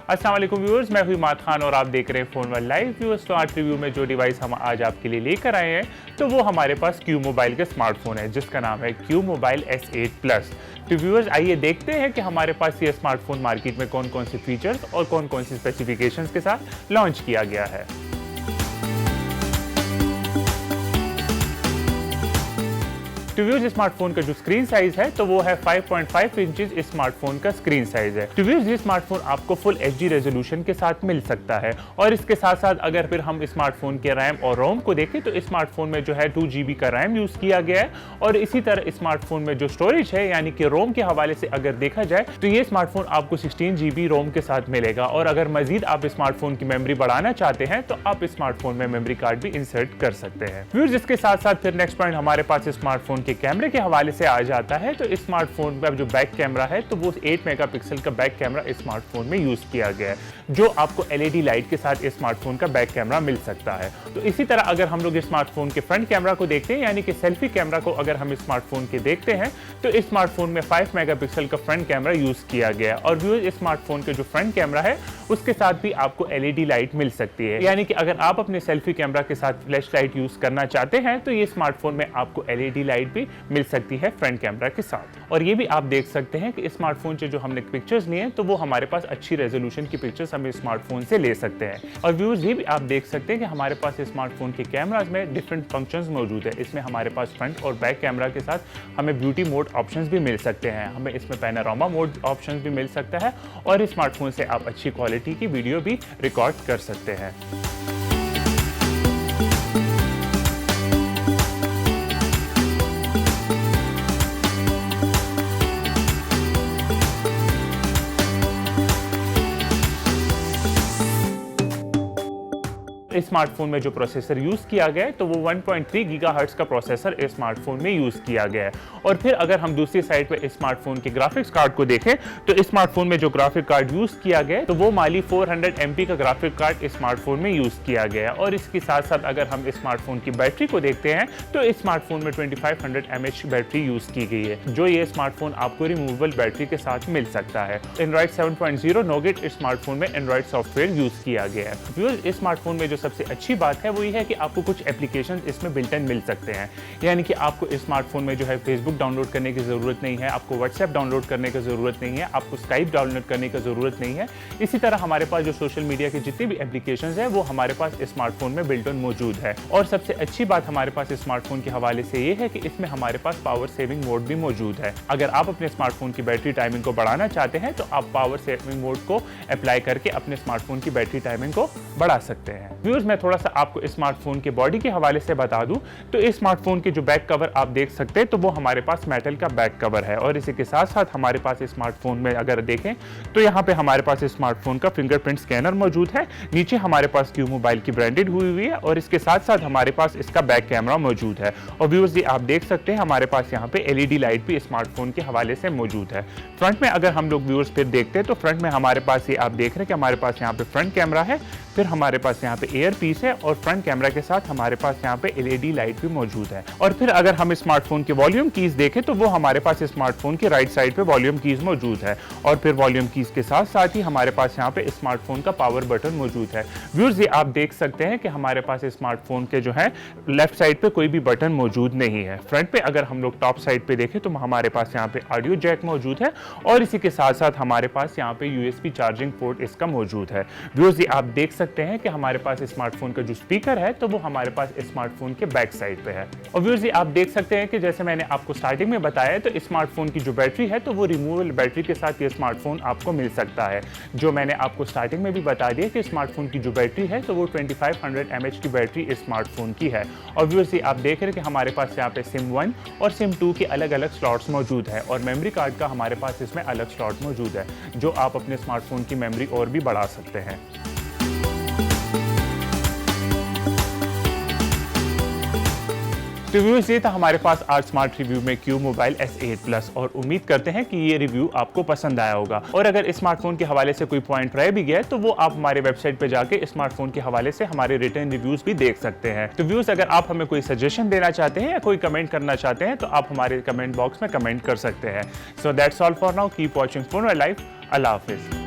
अस्सलाम वालेकुम व्यूअर्स, मैं हूं इमाद खान और आप देख रहे हैं फोन वर्ल्ड लाइव। व्यूअर्स, तो आज रिव्यू में जो डिवाइस हम आज आपके लिए लेकर आए हैं तो वो हमारे पास क्यू मोबाइल का स्मार्टफोन है जिसका नाम है क्यू मोबाइल S8 प्लस। तो व्यूअर्स, आइए देखते हैं कि हमारे पास ये स्मार्टफोन मार्केट में कौन कौन से फीचर्स और कौन कौन सी स्पेसिफिकेशंस के साथ लॉन्च किया गया है। तो व्यूअर्स, स्मार्टफोन का जो स्क्रीन साइज है तो वो है 5.5 इंचेस स्मार्टफोन का स्क्रीन साइज है। तो व्यूअर्स, ये स्मार्टफोन आपको फुल HD रेजोल्यूशन के साथ मिल सकता है और इसके साथ साथ अगर फिर हम स्मार्टफोन के रैम और रोम को देखें तो स्मार्टफोन में जो है 2 GB का रैम यूज किया गया है और इसी तरह स्मार्टफोन में जो स्टोरेज है यानी कि रोम के हवाले से अगर देखा जाए तो ये स्मार्टफोन आपको 16 GB रोम के साथ मिलेगा और अगर मजीद आप स्मार्टफोन की मेमोरी बढ़ाना चाहते हैं तो आप स्मार्टफोन में मेमोरी कार्ड भी इंसर्ट कर सकते हैं। व्यूअर्स, इसके साथ साथ फिर नेक्स्ट पॉइंट हमारे पास स्मार्टफोन के कैमरे के हवाले से आ जाता है। तो स्मार्टफोन में जो बैक कैमरा है तो वो 8 मेगापिक्सल का बैक कैमरा स्मार्टफोन में यूज किया गया है जो आपको LED लाइट के साथ स्मार्टफोन का बैक कैमरा मिल सकता है। तो इसी तरह अगर हम लोग स्मार्टफोन के फ्रंट कैमरा को देखते हैं यानी कि सेल्फी कैमरा को अगर हम स्मार्टफोन के देखते हैं तो स्मार्टफोन में 5 मेगापिक्सल का फ्रंट कैमरा यूज किया गया है और व्यूअर्स, स्मार्टफोन के जो फ्रंट कैमरा है उसके साथ भी आपको LED लाइट मिल सकती है यानी कि अगर आप अपने सेल्फी कैमरा के साथ फ्लैश लाइट यूज करना चाहते हैं तो ये स्मार्टफोन में आपको LED लाइट भी मिल सकती है फ्रंट कैमरा के साथ। और ये भी आप देख सकते हैं कि स्मार्टफोन से जो हमने पिक्चर्स लिए हैं तो वो हमारे पास अच्छी रेजोल्यूशन की पिक्चर्स हम स्मार्टफोन से ले सकते हैं। और व्यूअर्स, ये भी आप देख सकते हैं कि हमारे पास स्मार्टफोन के कैमराज में डिफरेंट फंक्शंस मौजूद है। इसमें हमारे पास फ्रंट और बैक कैमरा के साथ हमें ब्यूटी मोड ऑप्शंस भी मिल सकते हैं, हमें इसमें पैनोरामा मोड ऑप्शंस भी मिल सकता है और स्मार्टफोन से आप अच्छी क्वालिटी की वीडियो भी रिकॉर्ड कर सकते हैं। स्मार्टफोन में जो प्रोसेसर यूज किया गया है तो वो 1.3 गीगाहर्ट्ज का प्रोसेसर स्मार्टफोन में यूज किया गया है। और फिर अगर हम दूसरी साइड पे स्मार्टफोन के ग्राफिक्स कार्ड को देखें तो स्मार्टफोन में जो ग्राफिक कार्ड यूज किया गया है तो वो माली 400 MP का ग्राफिक कार्ड स्मार्टफोन में यूज किया गया है। और इसके साथ साथ अगर हम स्मार्टफोन की बैटरी को देखते हैं तो स्मार्टफोन में 2500 mAh बैटरी यूज की गई है जो ये स्मार्टफोन आपको रिमूवेबल बैटरी के साथ मिल सकता है। एंड्रॉइड 7.0 नोगेट स्मार्टफोन में एंड्रॉइड सॉफ्टवेयर यूज किया गया है। स्मार्टफोन में जो सबसे अच्छी बात है वो ये है कि आपको कुछ एप्लीकेशंस इसमें बिल्ट इन मिल सकते हैं यानी कि आपको स्मार्टफोन में जो है फेसबुक डाउनलोड करने की ज़रूरत नहीं है, आपको व्हाट्सएप डाउनलोड करने की ज़रूरत नहीं है, आपको स्काइप डाउनलोड करने की ज़रूरत नहीं है। इसी तरह हमारे पास जो सोशल मीडिया के जितने भी एप्लीकेशंस हैं वो हमारे पास स्मार्टफोन में बिल्ट इन मौजूद है। और सबसे अच्छी बात हमारे पास स्मार्टफोन के हवाले से ये है कि इसमें हमारे पास पावर सेविंग मोड भी मौजूद है। अगर आप अपने स्मार्टफोन की बैटरी टाइमिंग को बढ़ाना चाहते हैं तो आप पावर सेविंग मोड को अप्लाई करके अपने स्मार्टफोन की बैटरी टाइमिंग को बढ़ा सकते हैं। व्यूअर्स, मैं थोड़ा सा आपको स्मार्टफोन के बॉडी के हवाले से बता दूं तो इस स्मार्टफोन के जो बैक कवर आप देख सकते हैं तो वो हमारे पास मेटल का बैक कवर है और इसी के साथ साथ हमारे पास स्मार्टफोन में अगर देखें तो यहाँ पे हमारे पास स्मार्टफोन का फिंगरप्रिंट स्कैनर मौजूद है। नीचे हमारे पास क्यू मोबाइल की ब्रांडेड हुई है और इसके साथ साथ हमारे पास इसका बैक कैमरा मौजूद है। और व्यूअर्स, ये आप देख सकते हैं हमारे पास यहाँ पे LED लाइट भी स्मार्टफोन के हवाले से मौजूद है। फ्रंट में अगर हम लोग व्यूअर्स फिर देखते हैं तो फ्रंट में हमारे पास ये आप देख रहे हैं कि हमारे पास यहाँ पे फ्रंट कैमरा है, फिर हमारे पास यहाँ पे एयर पीस है और फ्रंट कैमरा के साथ हमारे पास यहाँ पे LED लाइट भी मौजूद है। और फिर अगर हम स्मार्टफोन के वॉल्यूम कीज देखें तो वो हमारे पास स्मार्टफोन के राइट साइड पे वॉल्यूम कीज मौजूद है और फिर वॉल्यूम कीज के साथ साथ ही हमारे पास यहाँ पे स्मार्टफोन का पावर बटन मौजूद है। व्यूअर्स, ये आप देख सकते हैं कि हमारे पास स्मार्टफोन के जो है लेफ्ट साइड पे कोई भी बटन मौजूद नहीं है। फ्रंट पे अगर हम लोग टॉप साइड पे देखें तो हमारे पास यहाँ पे ऑडियो जैक मौजूद है और इसी के साथ साथ हमारे पास यहाँ पे USB चार्जिंग पोर्ट इसका मौजूद है। व्यूअर्स, ये आप देख सकते हैं कि हमारे पास स्मार्टफोन का जो स्पीकर है तो वो हमारे पास स्मार्टफोन के बैक साइड पे है। और व्यूअर्स, ये आप देख सकते हैं कि जैसे मैंने आपको स्टार्टिंग में बताया तो स्मार्टफोन की जो बैटरी है तो वो रिमूवेबल बैटरी के साथ ये स्मार्टफोन आपको मिल सकता है। जो मैंने आपको स्टार्टिंग में भी बता दिया कि स्मार्टफोन की जो बैटरी है तो वो 2500 mAh की बैटरी स्मार्टफोन की है। और व्यूअर्स, ये आप देख रहे हैं कि हमारे पास यहाँ पे SIM 1 और SIM 2 के अलग अलग स्लॉट्स मौजूद है और मेमोरी कार्ड का हमारे पास इसमें अलग स्लॉट मौजूद है जो आप अपने स्मार्टफोन की मेमोरी और भी बढ़ा सकते हैं। तो व्यूअर्स, ये था हमारे पास आज स्मार्ट रिव्यू में क्यू मोबाइल S8 प्लस और उम्मीद करते हैं कि ये रिव्यू आपको पसंद आया होगा। और अगर स्मार्टफोन के हवाले से कोई पॉइंट रह भी गया तो वो आप हमारे वेबसाइट पे जाके स्मार्टफोन के हवाले से हमारे रिटर्न रिव्यूज भी देख सकते हैं। तो व्यूअर्स, अगर आप हमें कोई सजेशन देना चाहते हैं या कोई कमेंट करना चाहते हैं तो आप हमारे कमेंट बॉक्स में कमेंट कर सकते हैं। So that's all for now, keep watching phone world live. Allah Hafiz.